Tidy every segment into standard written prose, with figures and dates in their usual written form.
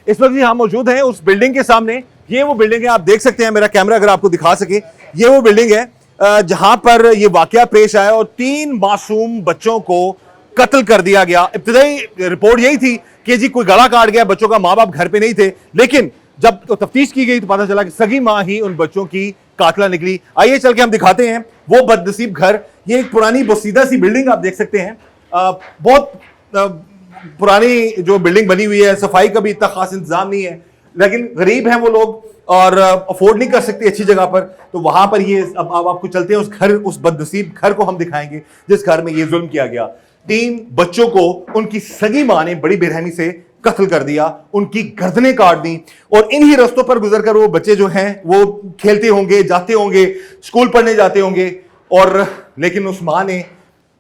اس وقت ہم موجود ہیں اس بلڈنگ کے سامنے. یہ وہ بلڈنگ ہے, آپ دیکھ سکتے ہیں, میرا کیمرہ اگر آپ کو دکھا سکے, یہ وہ بلڈنگ ہے جہاں پر یہ واقعہ پیش آیا اور 3 معصوم بچوں کو قتل کر دیا گیا. ابتدائی رپورٹ یہی تھی کہ جی کوئی گلا کاٹ گیا, بچوں کا ماں باپ گھر پہ نہیں تھے, لیکن جب تفتیش کی گئی تو پتہ چلا کہ سگی ماں ہی ان بچوں کی قاتلہ نکلی. آئیے چل کے ہم دکھاتے ہیں وہ بدنصیب گھر. یہ ایک پرانی بوسیدہ سی بلڈنگ آپ دیکھ سکتے ہیں, بہت پرانی جو بلڈنگ بنی ہوئی ہے, صفائی کا بھی اتنا خاص انتظام نہیں ہے, لیکن غریب ہیں وہ لوگ اور افورڈ نہیں کر سکتے اچھی جگہ پر, تو وہاں پر یہ اب آپ کو چلتے ہیں اس گھر, اس بدنصیب گھر کو ہم دکھائیں گے جس گھر میں یہ ظلم کیا گیا. 3 بچوں کو ان کی سگی ماں نے بڑی بے رحمی سے قتل کر دیا, ان کی گردنیں کاٹ دیں, اور انہی رستوں پر گزر کر وہ بچے جو ہیں وہ کھیلتے ہوں گے, جاتے ہوں گے, اسکول پڑھنے جاتے ہوں گے, اور لیکن اس ماں نے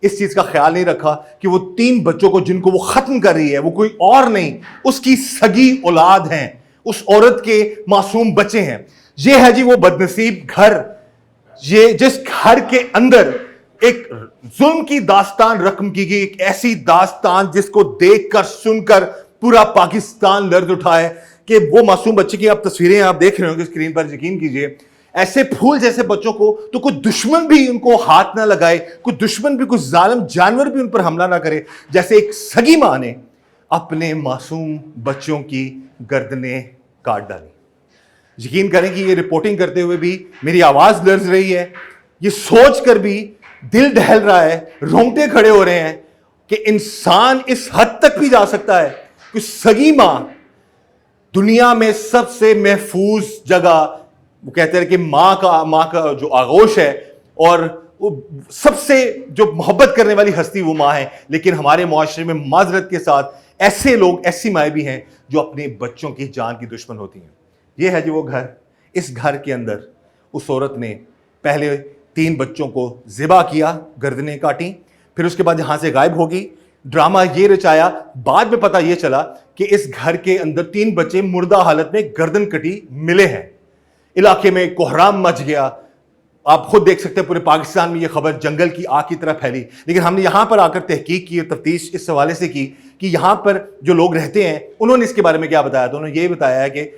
اس چیز کا خیال نہیں رکھا کہ وہ 3 بچوں کو جن کو وہ ختم کر رہی ہے وہ کوئی اور نہیں, اس کی سگی اولاد ہیں, اس عورت کے معصوم بچے ہیں. یہ ہے جی وہ بدنصیب گھر, یہ جس گھر کے اندر ایک ظلم کی داستان رقم کی گئی, ایک ایسی داستان جس کو دیکھ کر سن کر پورا پاکستان لرز اٹھا ہے. کہ وہ معصوم بچے کی آپ تصویریں آپ دیکھ رہے ہوں گے اسکرین پر, یقین کیجئے ایسے پھول جیسے بچوں کو تو کوئی دشمن بھی ان کو ہاتھ نہ لگائے, کوئی دشمن بھی, کوئی ظالم جانور بھی ان پر حملہ نہ کرے, جیسے ایک سگی ماں نے اپنے معصوم بچوں کی گردنیں کاٹ ڈالی. یقین کریں کہ یہ رپورٹنگ کرتے ہوئے بھی میری آواز لرز رہی ہے, یہ سوچ کر بھی دل دہل رہا ہے, رونگٹے کھڑے ہو رہے ہیں کہ انسان اس حد تک بھی جا سکتا ہے کہ سگی ماں, دنیا میں سب سے محفوظ جگہ, وہ کہتے ہیں کہ ماں کا جو آغوش ہے اور وہ سب سے جو محبت کرنے والی ہستی وہ ماں ہے, لیکن ہمارے معاشرے میں معذرت کے ساتھ ایسے لوگ, ایسی مائیں بھی ہیں جو اپنے بچوں کی جان کی دشمن ہوتی ہیں. یہ ہے جی وہ گھر. اس گھر کے اندر اس عورت نے پہلے 3 بچوں کو ذبح کیا, گردنیں کاٹیں, پھر اس کے بعد یہاں سے غائب ہو گئی. ڈرامہ یہ رچایا, بعد میں پتہ یہ چلا کہ اس گھر کے اندر 3 بچے مردہ حالت میں گردن کٹی ملے ہیں. علاقے میں کوہرام مچ گیا, آپ خود دیکھ سکتے ہیں پورے پاکستان میں یہ خبر جنگل کی آگ کی طرح پھیلی. لیکن ہم نے یہاں پر آ کر تحقیق کی, تفتیش اس حوالے سے کی کہ یہاں پر جو لوگ رہتے ہیں انہوں نے اس کے بارے میں کیا بتایا. تو انہوں نے یہ بتایا ہے کہ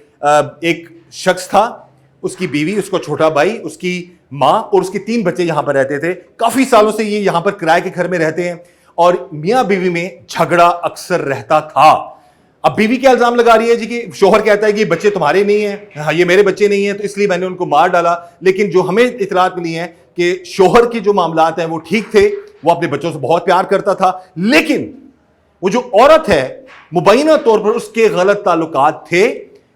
ایک شخص تھا, اس کی بیوی, اس کو چھوٹا بھائی, اس کی ماں اور اس کے 3 بچے یہاں پر رہتے تھے. کافی سالوں سے یہ یہاں پر کرائے کے گھر میں رہتے ہیں اور میاں بیوی میں جھگڑا اکثر رہتا تھا. اب بیوی کیا الزام لگا رہی ہے جی کہ شوہر کہتا ہے کہ یہ بچے تمہارے نہیں ہیں, ہاں یہ میرے بچے نہیں ہیں تو اس لیے میں نے ان کو مار ڈالا. لیکن جو ہمیں اطلاعات ملی ہیں کہ شوہر کے جو معاملات ہیں وہ ٹھیک تھے, وہ اپنے بچوں سے بہت پیار کرتا تھا, لیکن وہ جو عورت ہے مبینہ طور پر اس کے غلط تعلقات تھے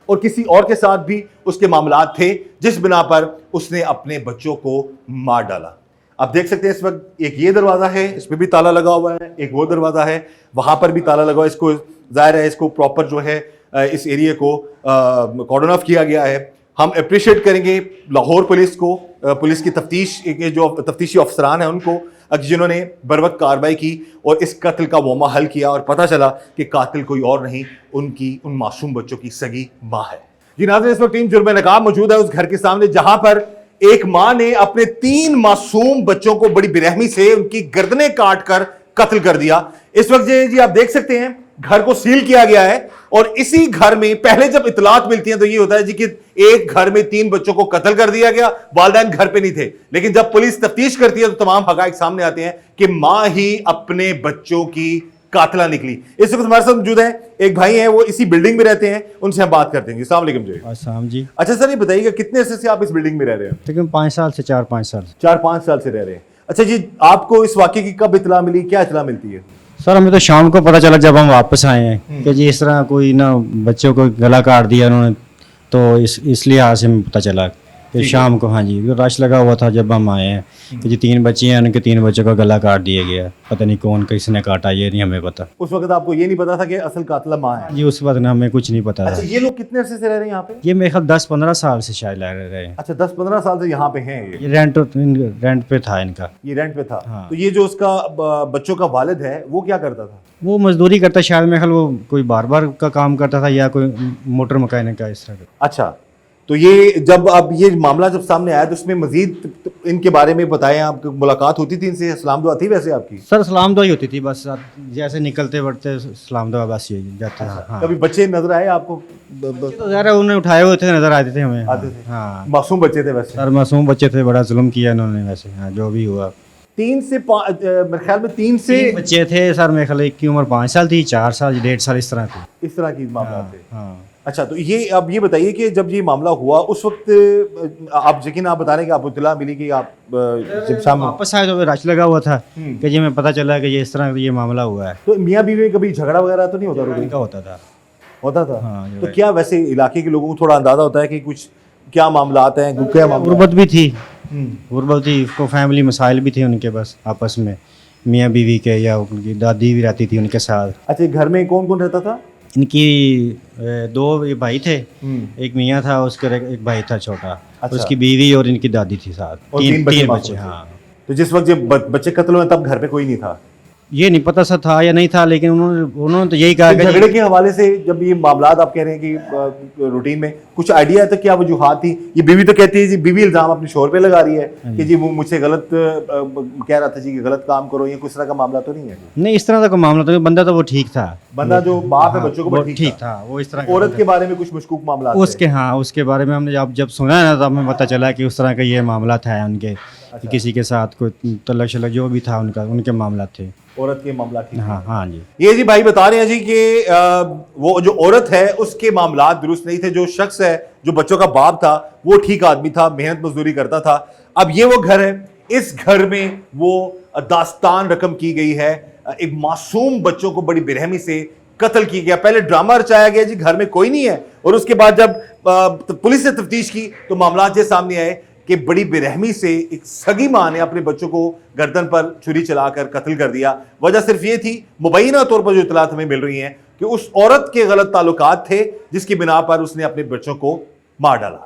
اور کسی اور کے ساتھ بھی اس کے معاملات تھے, جس بنا پر اس نے اپنے بچوں کو مار ڈالا. آپ دیکھ سکتے ہیں اس وقت ایک یہ دروازہ ہے, اس پہ بھی تالا لگا ہوا ہے, ایک وہ دروازہ ہے وہاں پر بھی تالا لگا ہوا ہے. اس کو ظاہر ہے اس کو پراپر جو ہے اس ایریے کو کارڈن آف کیا گیا ہے. ہم اپریشیٹ کریں گے لاہور پولیس کو, پولیس کی تفتیش کے جو تفتیشی افسران ہیں ان کو, جنہوں نے بروقت کارروائی کی اور اس قتل کا معمہ حل کیا اور پتہ چلا کہ قاتل کوئی اور نہیں, ان معصوم بچوں کی سگی ماں ہے. جی ناظرین, اس وقت ٹیم جرم نقاب موجود ہے اس گھر کے سامنے جہاں پر ایک ماں نے اپنے 3 معصوم بچوں کو بڑی برحمی سے ان کی گردنیں کاٹ کر قتل کر دیا. اس وقت جی آپ دیکھ سکتے ہیں گھر کو سیل کیا گیا ہے اور اسی گھر میں پہلے جب اطلاعات ملتی ہیں تو یہ ہوتا ہے جی کہ ایک گھر میں 3 بچوں کو قتل کر دیا گیا, والدین گھر پہ نہیں تھے. لیکن جب پولیس تفتیش کرتی ہے تو تمام حقائق سامنے آتے ہیں کہ ماں ہی اپنے بچوں کی قاتلہ نکلی. اس وقت ہمارے ساتھ موجود ہیں ایک بھائی ہیں, وہ اسی بلڈنگ میں رہتے ہیں, ان سے ہم بات کرتے ہیں. جی السلام علیکم. جی السلام جی. اچھا سر, یہ بتائیے کہ کتنے عرصے سے آپ اس بلڈنگ میں رہ رہے ہیں؟ تقریباً 5 سال سے 4-5 سال. 4-5 سال سے رہ رہے ہیں. اچھا جی, آپ کو اس واقعے کی کب اطلاع ملی, کیا اطلاع ملتی ہے؟ سر ہمیں تو شام کو پتہ چلا جب ہم واپس آئے ہیں کہ جی اس طرح کوئی نا بچوں کو گلا کاٹ دیا انہوں نے, تو اس لیے آج ہمیں پتہ چلا کہ شام کو. ہاں جی, رش لگا ہوا تھا جب ہم آئے ہیں کہ جی 3 بچے ہیں, ان کے 3 بچوں کا گلا کاٹ دیا گیا. پتہ نہیں کون کس نے کاٹا, یہ نہیں ہمیں پتہ. اس وقت آپ کو یہ نہیں پتا تھا کہ اصل قاتلہ ماں ہے؟ جی اس وقت ہمیں کچھ نہیں پتا تھا. اچھا, یہ لوگ کتنے عرصے سے رہ رہے ہیں یہاں پہ؟ یہ میرے خیال 10-15 سال سے شاید رہ رہے ہیں. اچھا 10-15 سال سے یہاں پہ ہیں. یہ رینٹ پہ تھا ان کا. یہ رینٹ پہ تھا. تو یہ جو اس کا بچوں کا والد ہے وہ کیا کرتا تھا؟ وہ مزدوری کرتا شاید, میرے خیال وہ کوئی بار کا کام کرتا تھا یا کوئی موٹر مکینک کا اس طرح کا. اچھا, تو یہ جب اب یہ معاملہ جب سامنے آیا تو اس میں مزید ان کے بارے میں بتائیں, آپ کو ملاقات ہوتی تھی ان سے, سلام دعا تھی ویسے آپ کی؟ سر سلام دعا ہی ہوتی تھی بس, جیسے نکلتے بڑھتے سلام دعا بس یہی جاتے ہیں. ہاں کبھی بچے نظر آئے آپ کو؟ تو ظاہر ہے انہیں اٹھائے ہوئے تھے, نظر آتے تھے ہمیں. آتے تھے. ہاں معصوم بچے تھے ویسے. سر معصوم بچے تھے, بڑا ظلم کیا انہوں نے ویسے. ہاں جو بھی ہوا. 3 سے میرے خیال میں 3 سے بچے تھے سر, میرے خیال ایک کی عمر 5 سال تھی, 4 سال 1.5 سال اس طرح تھی. اس طرح کی معاملات تھے. ہاں اچھا, تو یہ اب یہ بتائیے کہ جب یہ معاملہ ہوا اس وقت آپ یقین آپ بتا رہے ہیں کہ آپ اطلاع ملی کہ آپ جب شام واپس آئے تو رش لگا ہوا تھا کہ جی میں پتہ چلا کہ یہ اس طرح یہ معاملہ ہوا ہے. تو میاں بیوی میں کبھی جھگڑا وغیرہ تو نہیں ہوتا؟ ان کا ہوتا تھا. ہوتا تھا. ہاں تو کیا ویسے علاقے کے لوگوں کو تھوڑا اندازہ ہوتا ہے کہ کچھ کیا معاملات ہیں, کیا معاملات؟ غربت بھی تھی, غربت تھی کو فیملی مسائل بھی تھے ان کے بس آپس میں, میاں بیوی کے, یا ان کی دادی بھی رہتی تھی ان کے ساتھ. اچھا, گھر میں کون کون رہتا تھا ان کی 2 بھائی تھے, ایک میاں تھا, اس کا ایک بھائی تھا چھوٹا, اس کی بیوی اور ان کی دادی تھی ساتھ, 3 بچے. ہاں تو جس وقت جب بچے قتل ہوئے تب گھر پہ کوئی نہیں تھا؟ یہ نہیں پتہ سا تھا یا نہیں تھا, لیکن انہوں نے تو یہی کہا کہ جھگڑے کے حوالے سے جب یہ معاملات آپ کہہ رہے ہیں کہ روٹین میں کچھ آئیڈیا ہے تو کیا وجوہات تھی؟ یہ بیوی تو کہتی ہے جی, بیوی الزام اپنے شوہر پہ لگا رہی ہے کہ جی وہ مجھ سے غلط کہہ رہا تھا جی کہ غلط کام کرو, یہ کس طرح کا معاملہ تو نہیں ہے؟ نہیں اس طرح کا کوئی معاملہ تو, بندہ تو وہ ٹھیک تھا, بندہ جو باپ ہے بچوں کو ٹھیک تھا وہ. اس طرح عورت کے بارے میں کچھ مشکوک معاملات اس کے, ہاں اس کے بارے میں ہم نے جب سنا ہے نا تو ہمیں پتہ چلا کہ اس طرح کا یہ معاملات ہے ان کے, کسی کے ساتھ کوئی تعلق شلق جو بھی تھا ان کا, ان کے معاملات تھے, عورت کے معاملات. ہاں ہاں جی. یہ جی بھائی بتا رہے ہیں جی کہ وہ جو عورت ہے اس کے معاملات درست نہیں تھے, جو شخص ہے جو بچوں کا باپ تھا وہ ٹھیک آدمی تھا, محنت مزدوری کرتا تھا. اب یہ وہ گھر ہے, اس گھر میں وہ داستان رقم کی گئی ہے, ایک معصوم بچوں کو بڑی برہمی سے قتل کی گیا. پہلے ڈرامہ رچایا گیا جی گھر میں کوئی نہیں ہے, اور اس کے بعد جب پولیس نے تفتیش کی تو معاملات یہ سامنے آئے کہ بڑی برہمی سے ایک سگی ماں نے اپنے بچوں کو گردن پر چھری چلا کر قتل کر دیا. وجہ صرف یہ تھی, مبینہ طور پر جو اطلاعات ہمیں مل رہی ہیں, کہ اس عورت کے غلط تعلقات تھے جس کی بنا پر اس نے اپنے بچوں کو مار ڈالا.